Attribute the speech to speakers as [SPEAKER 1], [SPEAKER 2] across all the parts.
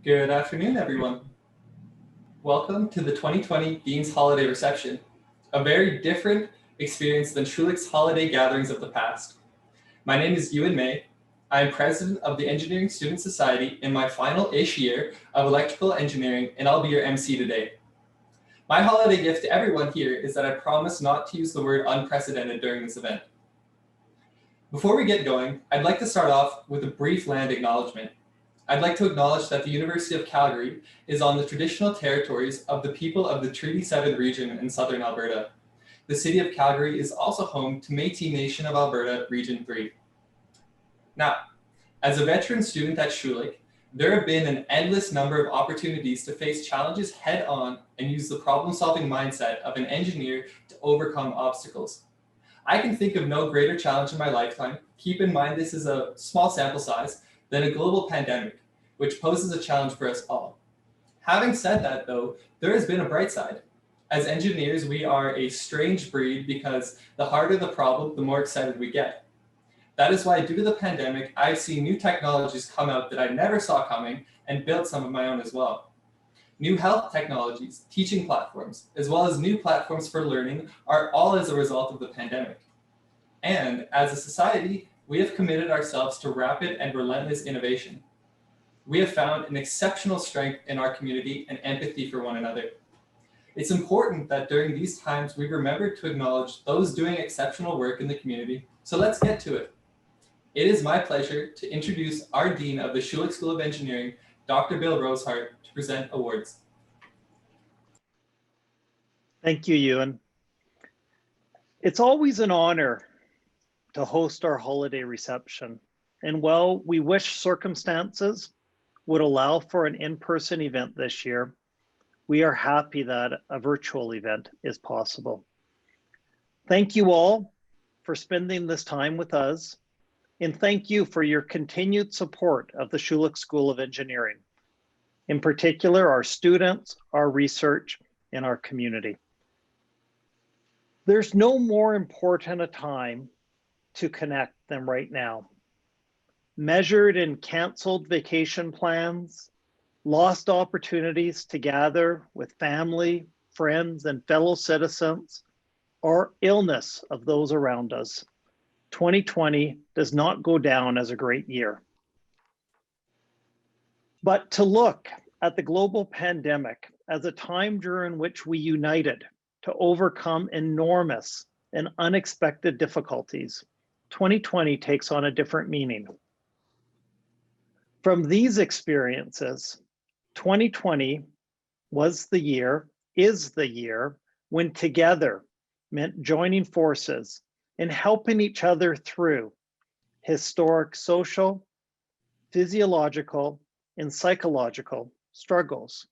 [SPEAKER 1] Good afternoon, everyone. Welcome to the 2020 Dean's Holiday Reception, a very different experience than Schulich's holiday gatherings of the past. My name is Ewan May. I am president of the Engineering Student Society in my final-ish year of electrical engineering, and I'll be your MC today. My holiday gift to everyone here is that I promise not to use the word unprecedented during this event. Before we get going, I'd like to start off with a brief land acknowledgement. I'd like to acknowledge that the University of Calgary is on the traditional territories of the people of the Treaty 7 region in southern Alberta. The city of Calgary is also home to Métis Nation of Alberta Region 3. Now, as a veteran student at Schulich, there have been an endless number of opportunities to face challenges head on and use the problem-solving mindset of an engineer to overcome obstacles. I can think of no greater challenge in my lifetime. Keep in mind this is a small sample size, than a global pandemic, which poses a challenge for us all. Having said that, though, there has been a bright side. As engineers, we are a strange breed because the harder the problem, the more excited we get. That is why, due to the pandemic, I've seen new technologies come out that I never saw coming and built some of my own as well. New health technologies, teaching platforms, as well as new platforms for learning are all as a result of the pandemic. And as a society, we have committed ourselves to rapid and relentless innovation. We have found an exceptional strength in our community and empathy for one another. It's important that during these times we remember to acknowledge those doing exceptional work in the community, so let's get to it. It is my pleasure to introduce our Dean of the Schulich School of Engineering, Dr. Bill Rosehart, to present awards.
[SPEAKER 2] Thank you, Ewan. It's always an honor to host our holiday reception. And while we wish circumstances would allow for an in-person event this year, we are happy that a virtual event is possible. Thank you all for spending this time with us, and thank you for your continued support of the Schulich School of Engineering, in particular our students, our research, and our community. There's no more important a time to connect them right now. Measured in canceled vacation plans, lost opportunities to gather with family, friends, and fellow citizens, or illness of those around us, 2020 does not go down as a great year. But to look at the global pandemic as a time during which we united to overcome enormous and unexpected difficulties, 2020 takes on a different meaning. From these experiences, 2020 was the year, is the year, when together meant joining forces and helping each other through historic social, physiological, and psychological struggles.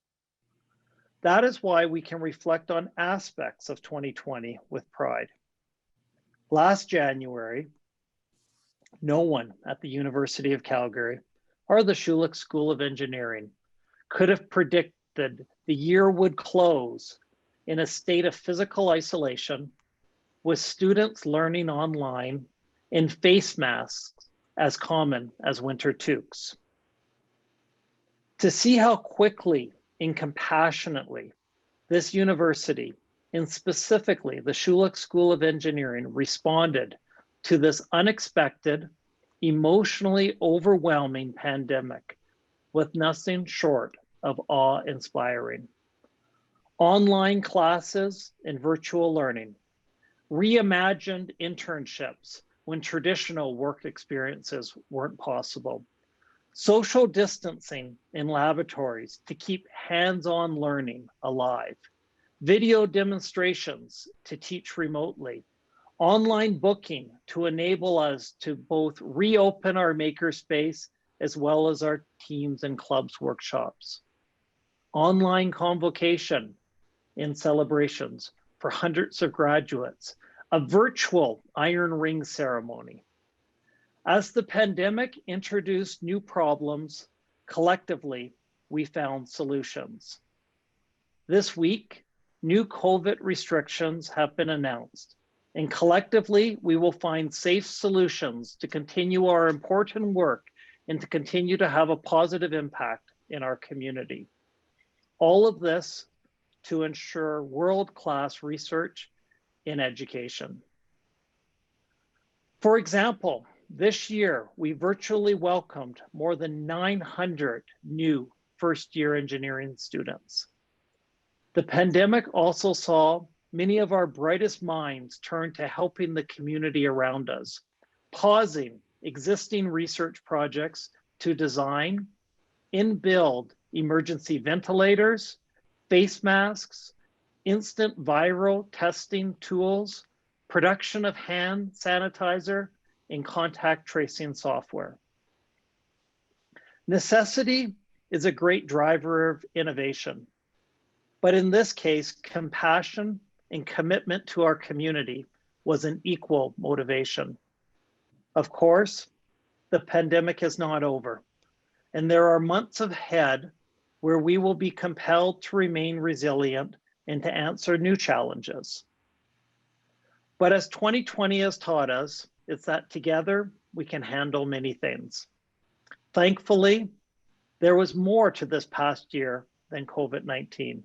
[SPEAKER 2] That is why we can reflect on aspects of 2020 with pride. Last January, no one at the University of Calgary or the Schulich School of Engineering could have predicted the year would close in a state of physical isolation, with students learning online in face masks as common as winter toques. To see how quickly and compassionately this university, and specifically the Schulich School of Engineering, responded to this unexpected, emotionally overwhelming pandemic with nothing short of awe-inspiring. Online classes and virtual learning, reimagined internships when traditional work experiences weren't possible, social distancing in laboratories to keep hands-on learning alive, video demonstrations to teach remotely, online booking to enable us to both reopen our makerspace as well as our teams and clubs workshops, online convocation in celebrations for hundreds of graduates, a virtual iron ring ceremony. As the pandemic introduced new problems, collectively, we found solutions. This week, new COVID restrictions have been announced, and collectively, we will find safe solutions to continue our important work and to continue to have a positive impact in our community. All of this to ensure world-class research in education. For example, this year, we virtually welcomed more than 900 new first-year engineering students. The pandemic also saw many of our brightest minds turn to helping the community around us, pausing existing research projects to design and build emergency ventilators, face masks, instant viral testing tools, production of hand sanitizer, and contact tracing software. Necessity is a great driver of innovation, but in this case, compassion and commitment to our community was an equal motivation. Of course, the pandemic is not over, and there are months ahead where we will be compelled to remain resilient and to answer new challenges. But as 2020 has taught us, it's that together we can handle many things. Thankfully, there was more to this past year than COVID-19.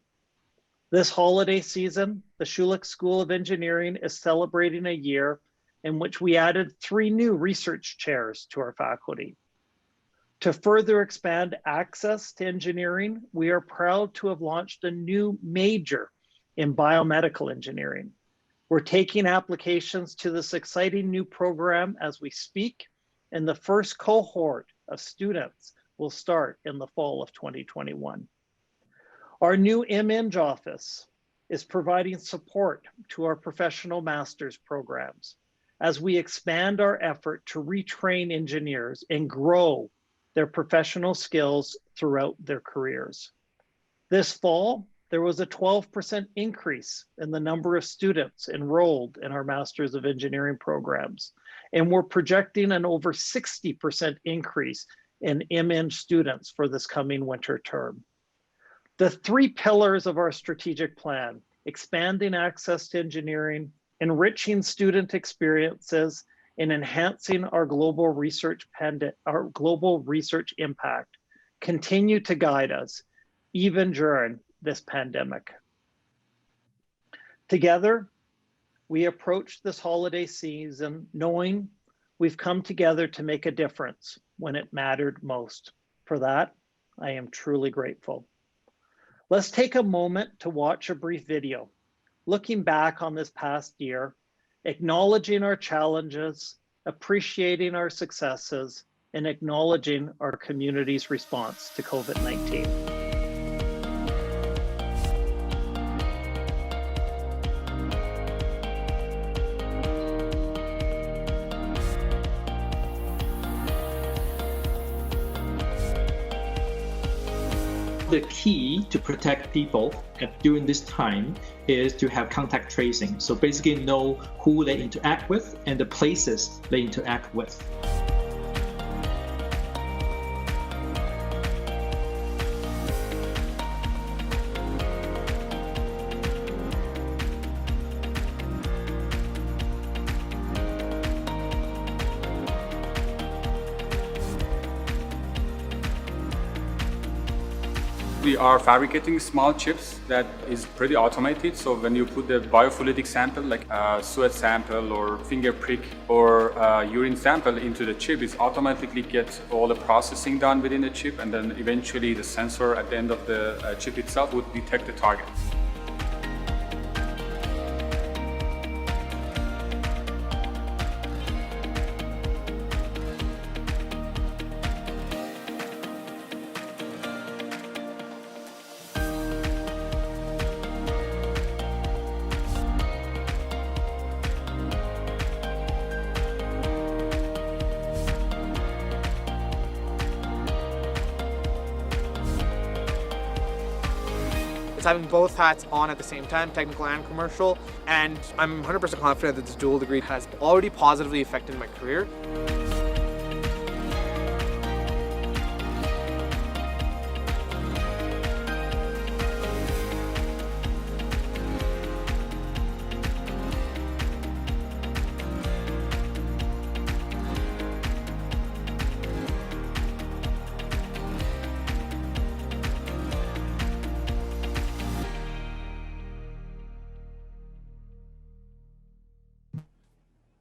[SPEAKER 2] This holiday season, the Schulich School of Engineering is celebrating a year in which we added 3 new research chairs to our faculty. To further expand access to engineering, we are proud to have launched a new major in biomedical engineering. We're taking applications to this exciting new program as we speak, and the first cohort of students will start in the fall of 2021. Our new MEng office is providing support to our professional master's programs as we expand our effort to retrain engineers and grow their professional skills throughout their careers. This fall, there was a 12% increase in the number of students enrolled in our Masters of Engineering programs, and we're projecting an over 60% increase in MEng students for this coming winter term. The 3 pillars of our strategic plan, expanding access to engineering, enriching student experiences, and enhancing our global research impact, continue to guide us even during this pandemic. Together, we approach this holiday season knowing we've come together to make a difference when it mattered most. For that, I am truly grateful. Let's take a moment to watch a brief video, looking back on this past year, acknowledging our challenges, appreciating our successes, and acknowledging our community's response to COVID-19.
[SPEAKER 3] The key to protect people during this time is to have contact tracing. So basically know who they interact with and the places they interact with.
[SPEAKER 4] We are fabricating small chips that is pretty automated. So when you put the biofluidic sample, like a sweat sample or finger prick or urine sample into the chip, it automatically gets all the processing done within the chip, and then eventually the sensor at the end of the chip itself would detect the target.
[SPEAKER 5] It's having both hats on at the same time, technical and commercial, and I'm 100% confident that this dual degree has already positively affected my career.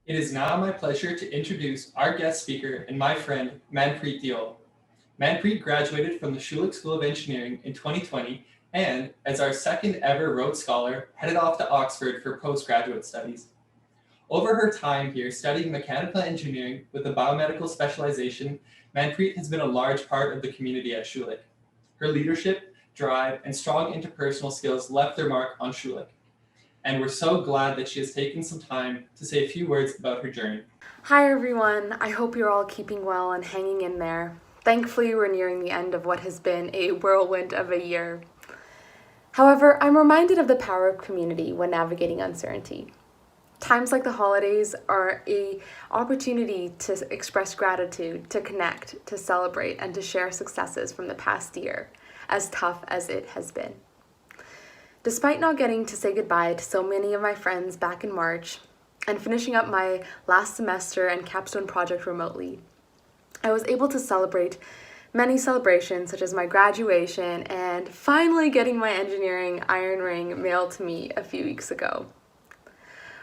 [SPEAKER 1] It is now my pleasure to introduce our guest speaker and my friend, Manpreet Deol. Manpreet graduated from the Schulich School of Engineering in 2020 and, as our second ever Rhodes Scholar, headed off to Oxford for postgraduate studies. Over her time here studying mechanical engineering with a biomedical specialization, Manpreet has been a large part of the community at Schulich. Her leadership, drive, and strong interpersonal skills left their mark on Schulich. And we're so glad that she has taken some time to say a few words about her journey.
[SPEAKER 6] Hi everyone, I hope you're all keeping well and hanging in there. Thankfully, we're nearing the end of what has been a whirlwind of a year. However, I'm reminded of the power of community when navigating uncertainty. Times like the holidays are an opportunity to express gratitude, to connect, to celebrate, and to share successes from the past year, as tough as it has been. Despite not getting to say goodbye to so many of my friends back in March, and finishing up my last semester and capstone project remotely, I was able to celebrate many celebrations such as my graduation and finally getting my engineering iron ring mailed to me a few weeks ago.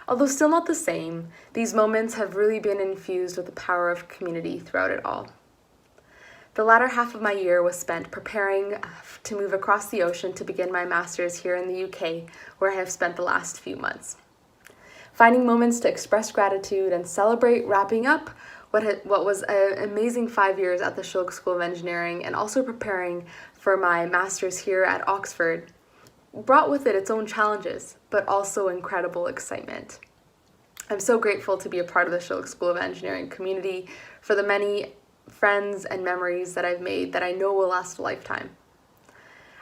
[SPEAKER 6] Although still not the same, these moments have really been infused with the power of community throughout it all. The latter half of my year was spent preparing to move across the ocean to begin my master's here in the UK, where I have spent the last few months. Finding moments to express gratitude and celebrate wrapping up what was an amazing 5 years at the Schulich School of Engineering, and also preparing for my master's here at Oxford, brought with it its own challenges, but also incredible excitement. I'm so grateful to be a part of the Schulich School of Engineering community, for the many friends and memories that I've made that I know will last a lifetime.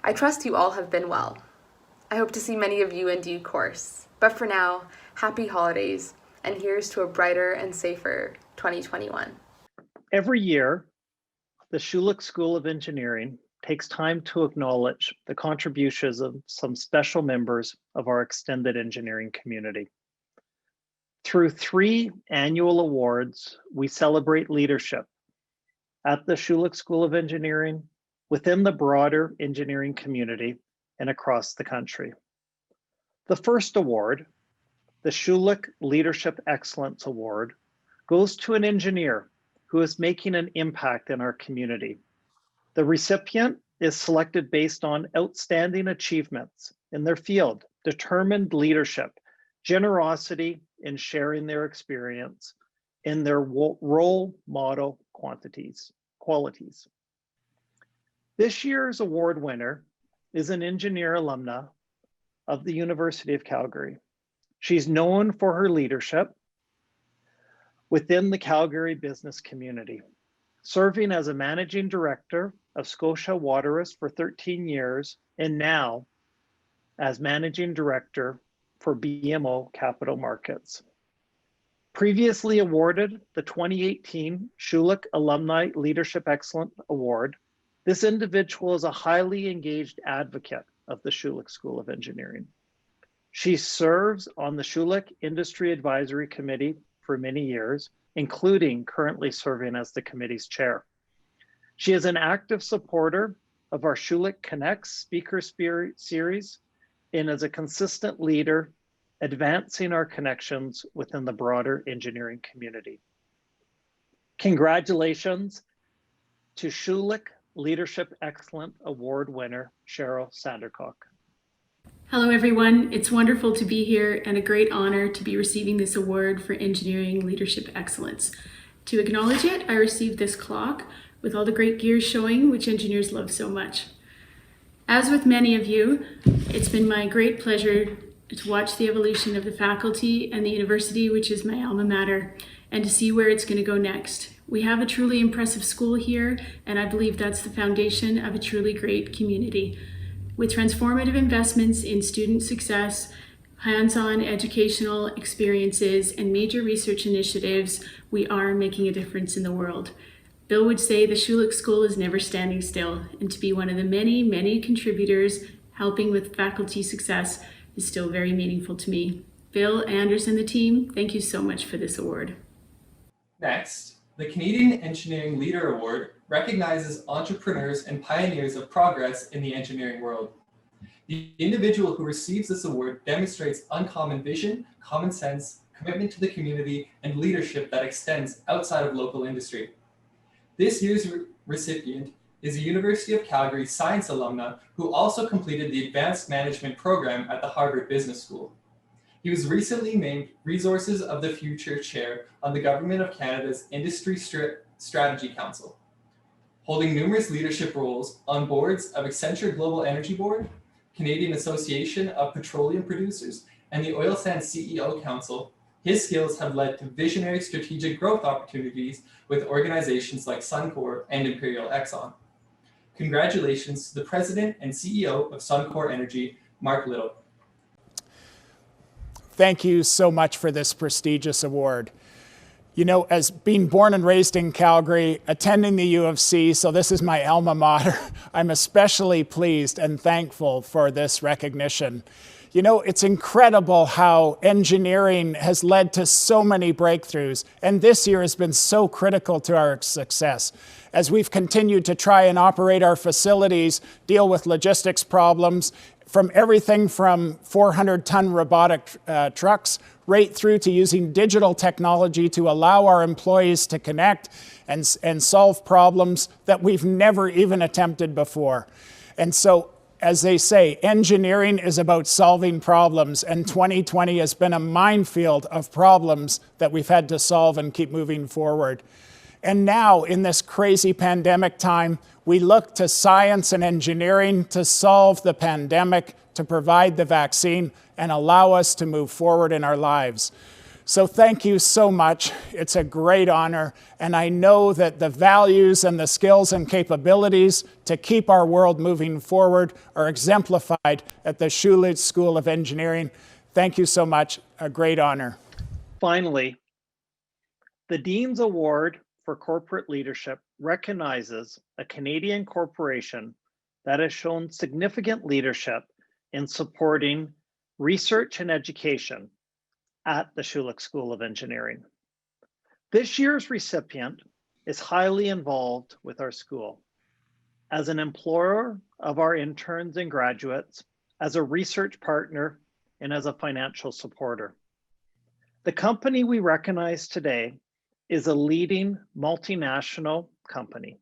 [SPEAKER 6] I trust you all have been well. I hope to see many of you in due course. But for now, happy holidays, and here's to a brighter and safer 2021.
[SPEAKER 2] Every year, the Schulich School of Engineering takes time to acknowledge the contributions of some special members of our extended engineering community. Through 3 annual awards, we celebrate leadership at the Schulich School of Engineering, within the broader engineering community, and across the country. The first award, the Schulich Leadership Excellence Award, goes to an engineer who is making an impact in our community. The recipient is selected based on outstanding achievements in their field, determined leadership, generosity in sharing their experience, in their role model qualities. This year's award winner is an engineer alumna of the University of Calgary. She's known for her leadership within the Calgary business community, serving as a managing director of Scotia Waterous for 13 years, and now as managing director for BMO Capital Markets. Previously awarded the 2018 Schulich Alumni Leadership Excellence Award, this individual is a highly engaged advocate of the Schulich School of Engineering. She serves on the Schulich Industry Advisory Committee for many years, including currently serving as the committee's chair. She is an active supporter of our Schulich Connects speaker series and is a consistent leader advancing our connections within the broader engineering community. Congratulations to Schulich Leadership Excellence Award winner, Cheryl Sandercock.
[SPEAKER 7] Hello everyone, it's wonderful to be here and a great honor to be receiving this award for engineering leadership excellence. To acknowledge it, I received this clock with all the great gears showing, which engineers love so much. As with many of you, it's been my great pleasure to watch the evolution of the faculty and the university, which is my alma mater, and to see where it's going to go next. We have a truly impressive school here, and I believe that's the foundation of a truly great community. With transformative investments in student success, hands-on educational experiences, and major research initiatives, we are making a difference in the world. Bill would say the Schulich School is never standing still, and to be one of the many, many contributors helping with faculty success is still very meaningful to me. Bill, Anders, and the team, thank you so much for this award.
[SPEAKER 1] Next, the Canadian Engineering Leader Award recognizes entrepreneurs and pioneers of progress in the engineering world. The individual who receives this award demonstrates uncommon vision, common sense, commitment to the community, and leadership that extends outside of local industry. This year's recipient is a University of Calgary science alumna who also completed the Advanced Management program at the Harvard Business School. He was recently named Resources of the Future Chair on the Government of Canada's Industry Strategy Council, holding numerous leadership roles on boards of Accenture Global Energy Board, Canadian Association of Petroleum Producers, and the Oil Sands CEO Council. His skills have led to visionary strategic growth opportunities with organizations like Suncor and Imperial Exxon. Congratulations to the President and CEO of Suncor Energy, Mark Little.
[SPEAKER 8] Thank you so much for this prestigious award. You know, as being born and raised in Calgary, attending the U of C, so this is my alma mater, I'm especially pleased and thankful for this recognition. You know, it's incredible how engineering has led to so many breakthroughs, and this year has been so critical to our success. As we've continued to try and operate our facilities, deal with logistics problems, from everything from 400-ton robotic trucks right through to using digital technology to allow our employees to connect and solve problems that we've never even attempted before. And so, as they say, engineering is about solving problems, and 2020 has been a minefield of problems that we've had to solve and keep moving forward. And now, in this crazy pandemic time, we look to science and engineering to solve the pandemic, to provide the vaccine, and allow us to move forward in our lives. So thank you so much. It's a great honor, and I know that the values and the skills and capabilities to keep our world moving forward are exemplified at the Schulich School of Engineering. Thank you so much. A great honor.
[SPEAKER 2] Finally, the Dean's Award for Corporate Leadership recognizes a Canadian corporation that has shown significant leadership in supporting research and education at the Schulich School of Engineering. This year's recipient is highly involved with our school as an employer of our interns and graduates, as a research partner, and as a financial supporter. The company we recognize today is a leading multinational company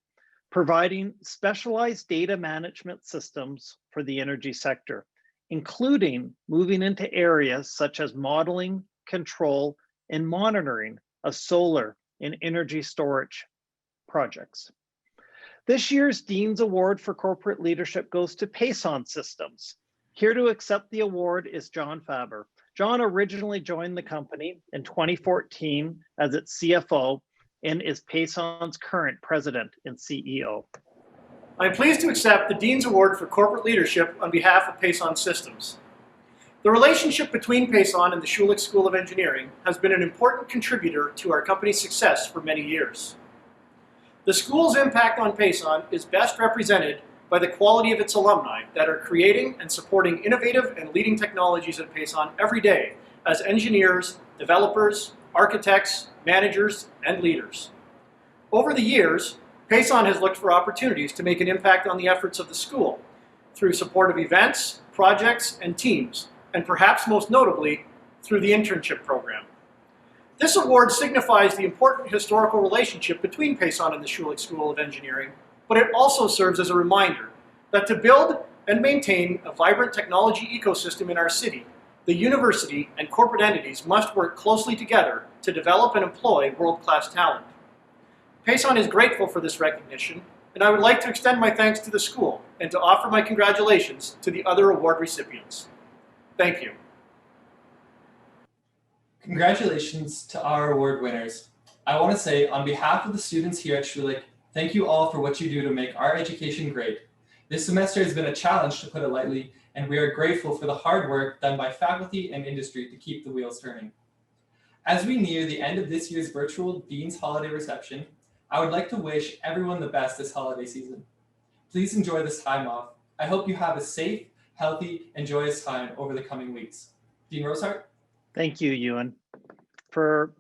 [SPEAKER 2] providing specialized data management systems for the energy sector, including moving into areas such as modeling, control, and monitoring of solar and energy storage projects. This year's Dean's Award for Corporate Leadership goes to Pason Systems. Here to accept the award is John Faber. John originally joined the company in 2014 as its CFO and is Pason's current president and CEO.
[SPEAKER 9] I'm pleased to accept the Dean's Award for Corporate Leadership on behalf of Pason Systems. The relationship between Pason and the Schulich School of Engineering has been an important contributor to our company's success for many years. The school's impact on Pason is best represented by the quality of its alumni that are creating and supporting innovative and leading technologies at Pason every day as engineers, developers, architects, managers, and leaders. Over the years, Pason has looked for opportunities to make an impact on the efforts of the school through supportive events, projects, and teams, and perhaps most notably, through the internship program. This award signifies the important historical relationship between Pason and the Schulich School of Engineering, but it also serves as a reminder that to build and maintain a vibrant technology ecosystem in our city, the university and corporate entities must work closely together to develop and employ world-class talent. Pason is grateful for this recognition, and I would like to extend my thanks to the school and to offer my congratulations to the other award recipients. Thank you.
[SPEAKER 1] Congratulations to our award winners. I want to say, on behalf of the students here at Schulich, thank you all for what you do to make our education great. This semester has been a challenge, to put it lightly, and we are grateful for the hard work done by faculty and industry to keep the wheels turning. As we near the end of this year's virtual Dean's Holiday Reception, I would like to wish everyone the best this holiday season. Please enjoy this time off. I hope you have a safe, healthy, and joyous time over the coming weeks. Dean Rosehart?
[SPEAKER 2] Thank you, Ewan, for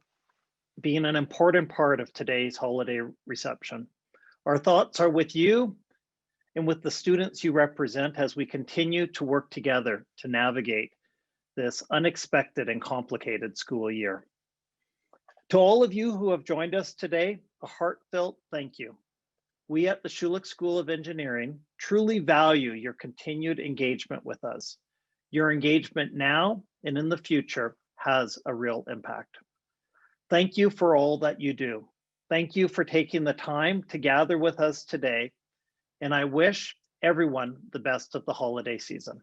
[SPEAKER 2] being an important part of today's holiday reception. Our thoughts are with you and with the students you represent as we continue to work together to navigate this unexpected and complicated school year. To all of you who have joined us today, a heartfelt thank you. We at the Schulich School of Engineering truly value your continued engagement with us. Your engagement now and in the future has a real impact. Thank you for all that you do. Thank you for taking the time to gather with us today, and I wish everyone the best of the holiday season.